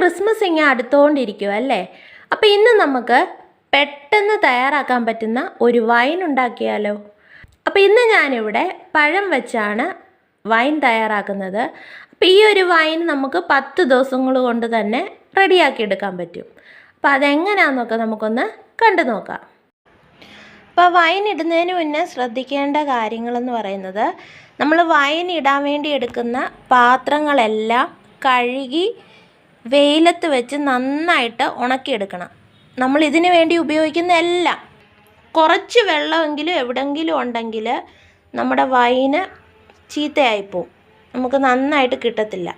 Christmas ഇങ്ങനെ അടുത്തുകൊണ്ടിരിക്കുക അല്ലേ? അപ്പോൾ ഇന്ന് നമുക്ക് പെട്ടെന്ന് തയ്യാറാക്കാൻ പറ്റുന്ന ഒരു വൈൻ ഉണ്ടാക്കിയാലോ? അപ്പോൾ ഇന്ന് ഞാനിവിടെ പഴം വെച്ചാണ് വൈൻ തയ്യാറാക്കുന്നത്. അപ്പോൾ ഈ ഒരു വൈൻ നമുക്ക് 10 ദിവസങ്ങൾ കൊണ്ട് തന്നെ റെഡിയാക്കി എടുക്കാൻ പറ്റും. അപ്പോൾ അതെങ്ങനെയാണെന്നൊക്കെ നമുക്കൊന്ന് കണ്ടു നോക്കാം. അപ്പോൾ വൈൻ ഇടുന്നതിന് മുന്നേ ശ്രദ്ധിക്കേണ്ട കാര്യങ്ങളെന്ന് പറയുന്നത്, നമ്മൾ വൈൻ ഇടാൻ വേണ്ടി എടുക്കുന്ന പാത്രങ്ങളെല്ലാം കഴുകി വെയിലത്ത് വെച്ച് നന്നായിട്ട് ഉണക്കിയെടുക്കണം. നമ്മൾ ഇതിന് വേണ്ടി ഉപയോഗിക്കുന്ന എല്ലാം കുറച്ച് വെള്ളമെങ്കിലും എവിടെയെങ്കിലും ഉണ്ടെങ്കിൽ നമ്മുടെ വൈന് ചീത്തയായിപ്പോവും, നമുക്ക് നന്നായിട്ട് കിട്ടത്തില്ല.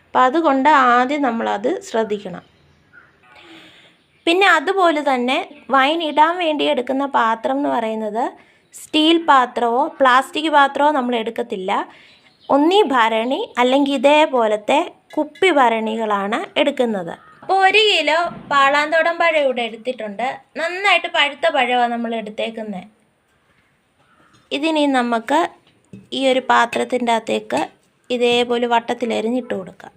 അപ്പം അതുകൊണ്ട് ആദ്യം നമ്മളത് ശ്രദ്ധിക്കണം. പിന്നെ അതുപോലെ തന്നെ വൈൻ ഇടാൻ വേണ്ടി എടുക്കുന്ന പാത്രം എന്ന് പറയുന്നത് സ്റ്റീൽ പാത്രമോ പ്ലാസ്റ്റിക് പാത്രമോ നമ്മൾ എടുക്കത്തില്ല. ഒന്നീ ഭരണി അല്ലെങ്കിൽ ഇതേപോലത്തെ കുപ്പി ഭരണികളാണ് എടുക്കുന്നത്. അപ്പോൾ 1 കിലോ പാളാന്തോടൻ പഴം ഇവിടെ എടുത്തിട്ടുണ്ട്. നന്നായിട്ട് പഴുത്ത പഴമാണ് നമ്മൾ എടുത്തേക്കുന്നത്. ഇതിനി നമുക്ക് ഈ ഒരു പാത്രത്തിൻ്റെ അകത്തേക്ക് ഇതേപോലെ വട്ടത്തിലരിഞ്ഞിട്ട് കൊടുക്കാം.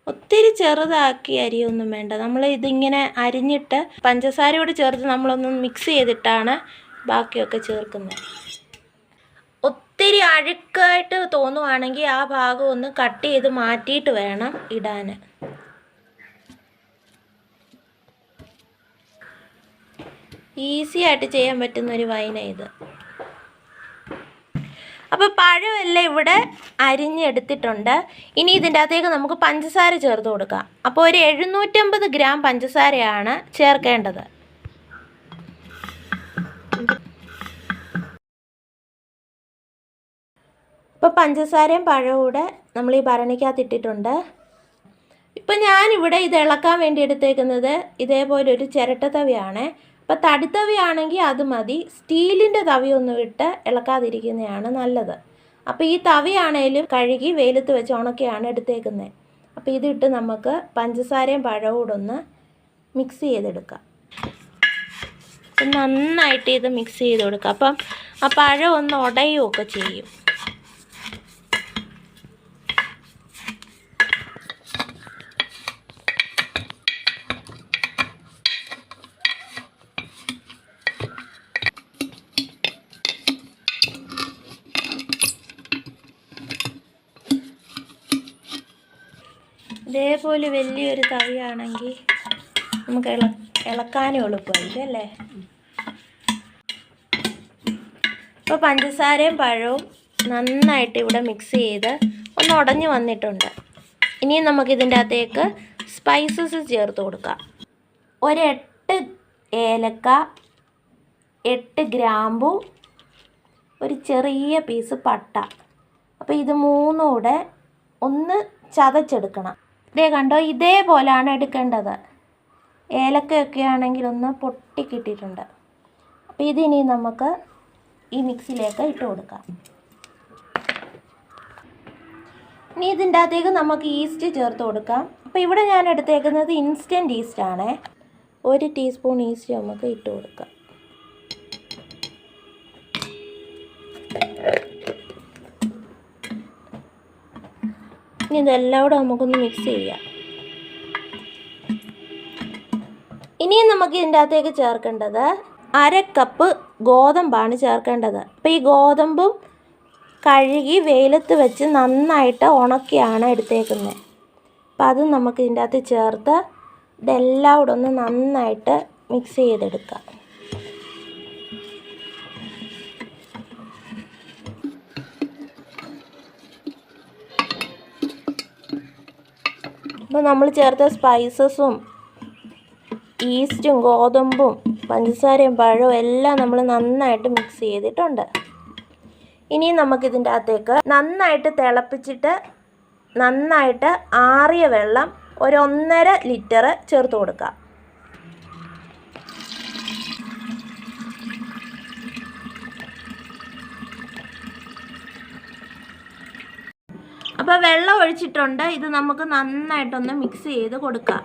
ഒത്തിരി ചെറുതാക്കി അരിയൊന്നും വേണ്ട. നമ്മൾ ഇതിങ്ങനെ അരിഞ്ഞിട്ട് പഞ്ചസാരയോട് ചേർത്ത് നമ്മളൊന്ന് മിക്സ് ചെയ്തിട്ടാണ് ബാക്കിയൊക്കെ ചേർക്കുന്നത്. ഒത്തിരി അഴുക്കായിട്ട് തോന്നുവാണെങ്കിൽ ആ ഭാഗം ഒന്ന് കട്ട് ചെയ്ത് മാറ്റിയിട്ട് വേണം ഇടാൻ. ഈസി ആയിട്ട് ചെയ്യാൻ പറ്റുന്നൊരു വൈനാണ് ഇത്. അപ്പോൾ പഴമെല്ലാം ഇവിടെ അരിഞ്ഞെടുത്തിട്ടുണ്ട്. ഇനി ഇതിൻ്റെ അകത്തേക്ക് നമുക്ക് പഞ്ചസാര ചേർത്ത് കൊടുക്കാം. അപ്പോൾ ഒരു 750 ഗ്രാം പഞ്ചസാരയാണ് ചേർക്കേണ്ടത്. ഇപ്പോൾ പഞ്ചസാരയും പഴവും കൂടെ നമ്മൾ ഈ ഭരണിക്കകത്ത് ഇട്ടിട്ടുണ്ട്. ഇപ്പം ഞാനിവിടെ ഇത് ഇളക്കാൻ വേണ്ടി എടുത്തേക്കുന്നത് ഇതേപോലെ ഒരു ചിരട്ടത്തവിയാണ്. അപ്പോൾ തടിത്തവിയാണെങ്കിൽ അത് മതി. സ്റ്റീലിൻ്റെ തവിയൊന്നും ഇട്ട് ഇളക്കാതിരിക്കുന്നതാണ് നല്ലത്. അപ്പോൾ ഈ തവിയാണേലും കഴുകി വെയിലത്ത് വെച്ച് ഉണക്കിയാണ് എടുത്തേക്കുന്നത്. അപ്പോൾ ഇതിട്ട് നമുക്ക് പഞ്ചസാരയും പഴവും കൂടെ ഒന്ന് മിക്സ് ചെയ്തെടുക്കാം. നന്നായിട്ട് ഇത് മിക്സ് ചെയ്ത് കൊടുക്കുക. അപ്പം ആ പഴം ഒന്ന് ഉടയുകയൊക്കെ ചെയ്യും. ഇതേപോലെ വലിയൊരു തവിയാണെങ്കിൽ നമുക്ക് ഇളക്കാനും എളുപ്പമായിരിക്കും അല്ലേ? ഇപ്പോൾ പഞ്ചസാരയും പഴവും നന്നായിട്ട് ഇവിടെ മിക്സ് ചെയ്ത് ഒന്ന് ഉടഞ്ഞു വന്നിട്ടുണ്ട്. ഇനിയും നമുക്കിതിൻ്റെ അകത്തേക്ക് സ്പൈസസ് ചേർത്ത് കൊടുക്കാം. 8 ഏലക്ക, 8 ഗ്രാമ്പു, ഒരു ചെറിയ പീസ് പട്ട. അപ്പോൾ ഇത് മൂന്നും കൂടെ ഒന്ന് ചതച്ചെടുക്കണം. ഇതേ കണ്ടോ, ഇതേപോലെയാണ് എടുക്കേണ്ടത്. ഏലക്കയൊക്കെ ആണെങ്കിൽ ഒന്ന് പൊട്ടിക്കിട്ടിട്ടുണ്ട്. അപ്പോൾ ഇതിനി നമുക്ക് ഈ മിക്സിയിലേക്ക് ഇട്ട് കൊടുക്കാം. ഇനി ഇതിൻ്റെ അകത്തേക്ക് നമുക്ക് ഈസ്റ്റ് ചേർത്ത് കൊടുക്കാം. അപ്പോൾ ഇവിടെ ഞാൻ എടുത്തേക്കുന്നത് ഇൻസ്റ്റൻറ്റ് ഈസ്റ്റാണ്. 1 ടീസ്പൂൺ ഈസ്റ്റ് നമുക്ക് ഇട്ട് കൊടുക്കാം. ഇനി ഇതെല്ലാം കൂടെ നമുക്കൊന്ന് മിക്സ് ചെയ്യാം. ഇനിയും നമുക്ക് ഇതിൻ്റെ അകത്തേക്ക് ചേർക്കേണ്ടത് 1/2 കപ്പ് ഗോതമ്പാണ് ചേർക്കേണ്ടത്. അപ്പോൾ ഈ ഗോതമ്പും കഴുകി വെയിലത്ത് വെച്ച് നന്നായിട്ട് ഉണക്കിയാണ് എടുത്തേക്കുന്നത്. അപ്പോൾ അത് നമുക്ക് ഇതിൻ്റെ അകത്ത് ചേർത്ത് ഇതെല്ലാം കൂടെ ഒന്ന് നന്നായിട്ട് മിക്സ് ചെയ്തെടുക്കാം. അപ്പോൾ നമ്മൾ ചേർത്ത സ്പൈസസും ഈസ്റ്റും ഗോതമ്പും പഞ്ചസാരയും പഴവും എല്ലാം നമ്മൾ നന്നായിട്ട് മിക്സ് ചെയ്തിട്ടുണ്ട്. ഇനി നമുക്കിതിൻ്റെ അകത്തേക്ക് നന്നായിട്ട് തിളപ്പിച്ചിട്ട് നന്നായിട്ട് ആറിയ വെള്ളം ഒരു 1.5 ലിറ്റർ ചേർത്ത് കൊടുക്കാം. അപ്പോൾ വെള്ളം ഒഴിച്ചിട്ടുണ്ട്. ഇത് നമുക്ക് നന്നായിട്ടൊന്ന് മിക്സ് ചെയ്ത് കൊടുക്കാം.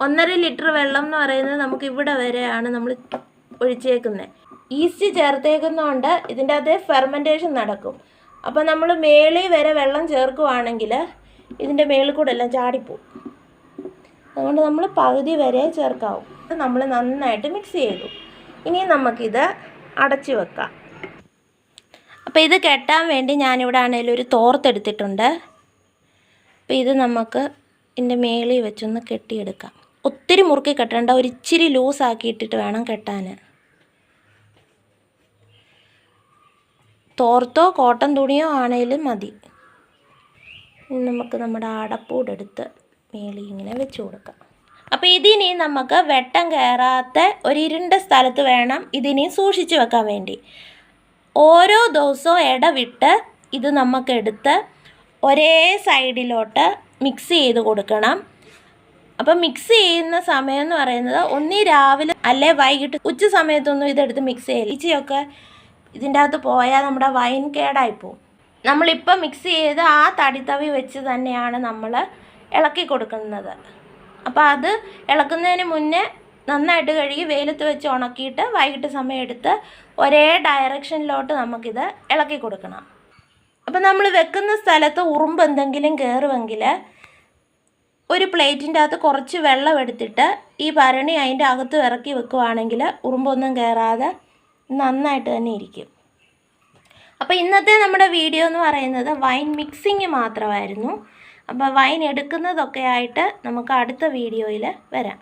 1.5 ലിറ്റർ വെള്ളം എന്ന് പറയുന്നത് നമുക്ക് ഇവിടെ വരെയാണ് നമ്മൾ ഒഴിച്ചേക്കുന്നത്. ഈസ്റ്റ് ചേർത്തേക്കുന്നതുകൊണ്ട് ഇതിൻ്റെ അകത്ത് ഫെർമെൻറ്റേഷൻ നടക്കും. അപ്പോൾ നമ്മൾ മേളിൽ വരെ വെള്ളം ചേർക്കുവാണെങ്കിൽ ഇതിൻ്റെ മേളിൽ കൂടെ എല്ലാം ചാടിപ്പോവും. അതുകൊണ്ട് നമ്മൾ പകുതി വരെ ചേർക്കാവും. നമ്മൾ നന്നായിട്ട് മിക്സ് ചെയ്തു. ഇനി നമുക്കിത് അടച്ചു വെക്കാം. അപ്പോൾ ഇത് കെട്ടാൻ വേണ്ടി ഞാനിവിടെ ആണെങ്കിലും ഒരു തോർത്തെടുത്തിട്ടുണ്ട്. അപ്പോൾ ഇത് നമുക്ക് ഇതിൻ്റെ മേളിൽ വെച്ചൊന്ന് കെട്ടിയെടുക്കാം. ഒത്തിരി മുറുക്കി കെട്ടേണ്ട, ഒരു ഇച്ചിരി ലൂസാക്കിയിട്ടിട്ട് വേണം കെട്ടാൻ. തോർത്തോ കോട്ടൺ തുണിയോ ആണെങ്കിലും മതി. ഇനി നമുക്ക് നമ്മുടെ അടപ്പൂടെടുത്ത് മേളിൽ ഇങ്ങനെ വെച്ച് കൊടുക്കാം. അപ്പോൾ ഇതിനി നമുക്ക് വെട്ടം കയറാത്ത ഒരു ഇരുണ്ട സ്ഥലത്ത് വേണം ഇതിനി സൂക്ഷിച്ച് വെക്കാൻ വേണ്ടി. ഓരോ ദിവസവും ഇടവിട്ട് ഇത് നമുക്കെടുത്ത് ഒരേ സൈഡിലോട്ട് മിക്സ് ചെയ്ത് കൊടുക്കണം. അപ്പം മിക്സ് ചെയ്യുന്ന സമയം എന്ന് പറയുന്നത് ഒന്നീ രാവിലെ അല്ലെ വൈകിട്ട് ഉച്ച സമയത്തൊന്നും ഇതെടുത്ത് മിക്സ് ചെയ്യില്ല. ഇച്ചിയൊക്കെ ഇതിൻ്റെ അകത്ത് പോയാൽ നമ്മുടെ വൈൻ കേടായിപ്പോവും. നമ്മളിപ്പോൾ മിക്സ് ചെയ്ത് ആ തടിത്തവി വെച്ച് തന്നെയാണ് നമ്മൾ ഇളക്കി കൊടുക്കുന്നത്. അപ്പോൾ അത് ഇളക്കുന്നതിന് മുന്നേ നന്നായിട്ട് കഴുകി വെയിലത്ത് വെച്ച് ഉണക്കിയിട്ട് വൈകിട്ട് സമയം എടുത്ത് ഒരേ ഡയറക്ഷനിലോട്ട് നമുക്കിത് ഇളക്കി കൊടുക്കണം. അപ്പോൾ നമ്മൾ വെക്കുന്ന സ്ഥലത്ത് ഉറുമ്പ് എന്തെങ്കിലും കയറുമെങ്കിൽ ഒരു പ്ലേറ്റിൻ്റെ അകത്ത് കുറച്ച് വെള്ളം എടുത്തിട്ട് ഈ ഭരണി അതിൻ്റെ അകത്ത് ഇറക്കി വെക്കുവാണെങ്കിൽ ഉറുമ്പൊന്നും കയറാതെ നന്നായിട്ട് തന്നെ ഇരിക്കും. അപ്പോൾ ഇന്നത്തെ നമ്മുടെ വീഡിയോ എന്ന് പറയുന്നത് വൈൻ മിക്സിങ് മാത്രമായിരുന്നു. അപ്പോൾ വൈൻ എടുക്കുന്നതൊക്കെ ആയിട്ട് നമുക്ക് അടുത്ത വീഡിയോയിൽ വരാം.